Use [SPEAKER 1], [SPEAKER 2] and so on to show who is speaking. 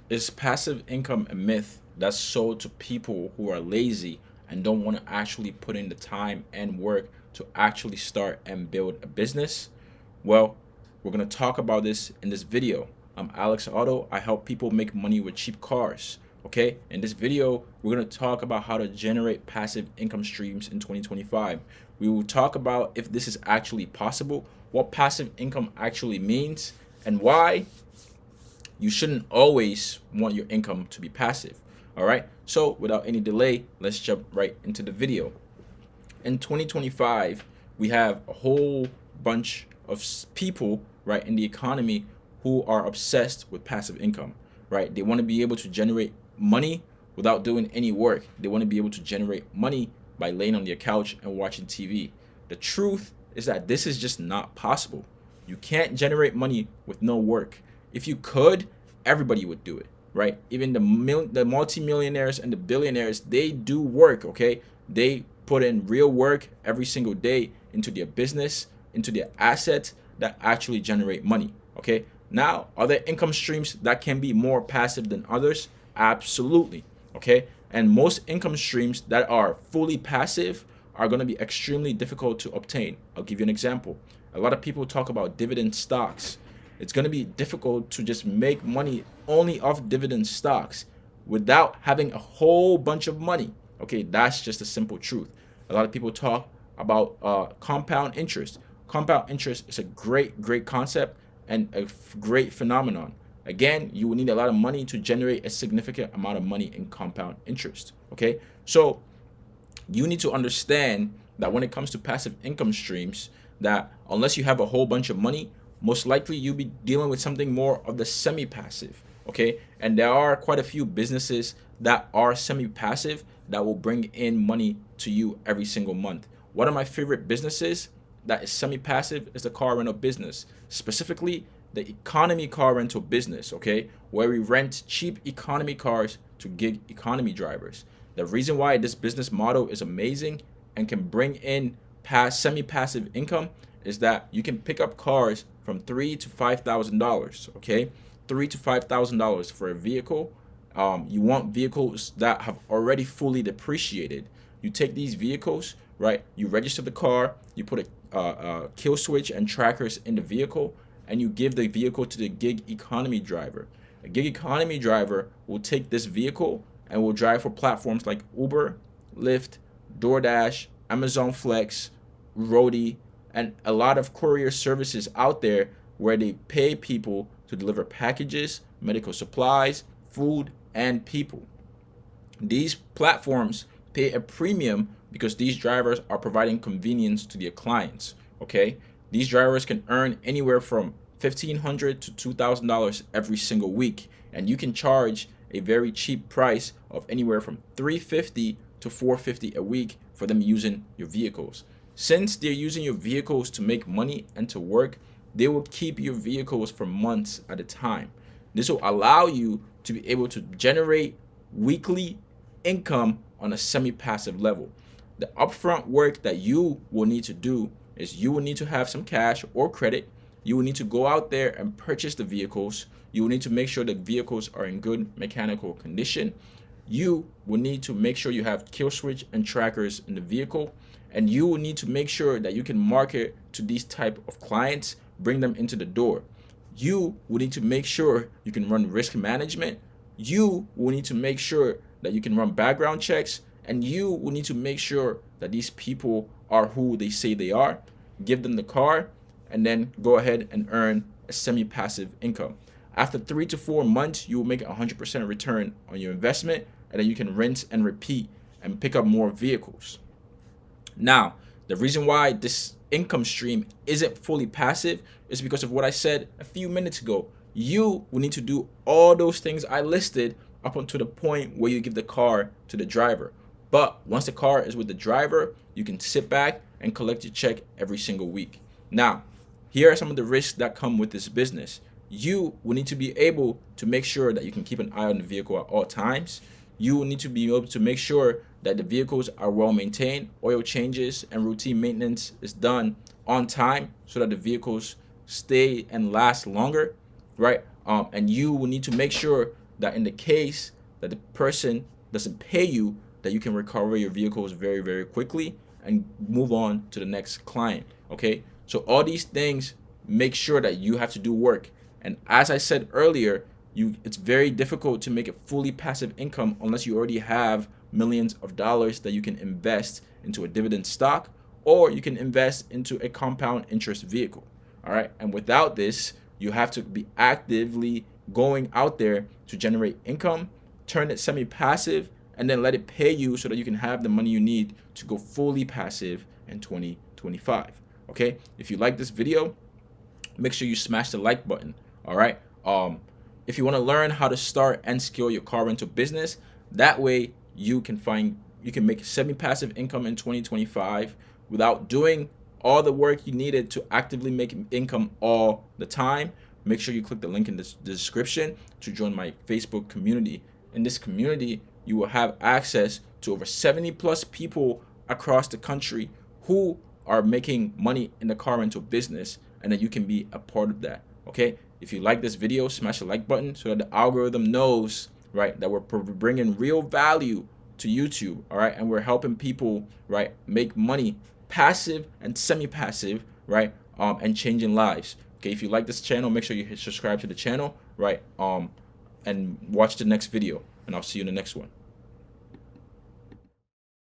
[SPEAKER 1] Is passive income a myth that's sold to people who are lazy and don't want to actually put in the time and work to actually start and build a business? Well, we're going to talk about this in this video. I'm Alex Otto. I help people make money with cheap cars. Okay, in this video, we're going to talk about how to generate passive income streams in 2025. We will talk about if this is actually possible, what passive income actually means, and why you shouldn't always want your income to be passive. All right. So without any delay, let's jump right into the video. In 2025, we have a whole bunch of people, right, in the economy who are obsessed with passive income, right? They want to be able to generate money without doing any work. They want to be able to generate money by laying on their couch and watching TV. The truth is that this is just not possible. You can't generate money with no work. If you could, everybody would do it, right? Even the multimillionaires and the billionaires, they do work, okay? They put in real work every single day into their business, into their assets that actually generate money, okay? Now, are there income streams that can be more passive than others? Absolutely, okay? And most income streams that are fully passive are going to be extremely difficult to obtain. I'll give you an example. A lot of people talk about dividend stocks. It's going to be difficult to just make money only off dividend stocks without having a whole bunch of money. Okay, that's just a simple truth. A lot of people talk about compound interest. Compound interest is a great concept and a great phenomenon. Again, you will need a lot of money to generate a significant amount of money in compound interest. Okay, so you need to understand that when it comes to passive income streams, that unless you have a whole bunch of money, most likely you'll be dealing with something more of the semi-passive, okay? And there are quite a few businesses that are semi-passive that will bring in money to you every single month. One of my favorite businesses that is semi-passive is the car rental business, specifically the economy car rental business, okay? Where we rent cheap economy cars to gig economy drivers. The reason why this business model is amazing and can bring in semi-passive income is that you can pick up cars from $3,000 to $5,000. Okay, $3,000 to $5,000 for a vehicle. You want vehicles that have already fully depreciated. You take these vehicles, right? You register the car. You put a kill switch and trackers in the vehicle, and you give the vehicle to the gig economy driver. A gig economy driver will take this vehicle and will drive for platforms like Uber, Lyft, DoorDash, Amazon Flex, Roadie, and a lot of courier services out there where they pay people to deliver packages, medical supplies, food, and people. These platforms pay a premium because these drivers are providing convenience to their clients. Okay, these drivers can earn anywhere from $1,500 to $2,000 every single week, and you can charge a very cheap price of anywhere from $350 to $450 a week for them using your vehicles. Since they're using your vehicles to make money and to work, they will keep your vehicles for months at a time. This will allow you to be able to generate weekly income on a semi-passive level. The upfront work that you will need to do is you will need to have some cash or credit. You will need to go out there and purchase the vehicles. You will need to make sure the vehicles are in good mechanical condition. You will need to make sure you have kill switch and trackers in the vehicle. And you will need to make sure that you can market to these type of clients, bring them into the door. You will need to make sure you can run risk management. You will need to make sure that you can run background checks. And you will need to make sure that these people are who they say they are. Give them the car and then go ahead and earn a semi-passive income. After 3 to 4 months, you will make a 100% return on your investment, and then you can rinse and repeat and pick up more vehicles. Now, the reason why this income stream isn't fully passive is because of what I said a few minutes ago. You will need to do all those things I listed up until the point where you give the car to the driver. But once the car is with the driver, you can sit back and collect your check every single week. Now, here are some of the risks that come with this business. You will need to be able to make sure that you can keep an eye on the vehicle at all times. You will need to be able to make sure that the vehicles are well maintained, oil changes and routine maintenance is done on time so that the vehicles stay and last longer, right? And you will need to make sure that in the case that the person doesn't pay you, that you can recover your vehicles very, very quickly and move on to the next client. Okay, so all these things make sure that you have to do work. And as I said earlier, it's very difficult to make it fully passive income unless you already have millions of dollars that you can invest into a dividend stock, or you can invest into a compound interest vehicle. All right, and without this, you have to be actively going out there to generate income, turn it semi-passive, and then let it pay you so that you can have the money you need to go fully passive in 2025. Okay, if you like this video, make sure you smash the like button. All right, if you want to learn how to start and scale your car rental business, that way you can make semi-passive income in 2025 without doing all the work you needed to actively make income all the time. Make sure you click the link in the description to join my Facebook community. In this community, you will have access to over 70 plus people across the country who are making money in the car rental business, and that you can be a part of that. Okay, if you like this video, smash the like button so that the algorithm knows, right, that we're bringing real value to YouTube. All right, and we're helping people, right, make money passive and semi-passive, right, and changing lives. Okay, if you like this channel, make sure you hit subscribe to the channel, right, and watch the next video, and I'll see you in the next one.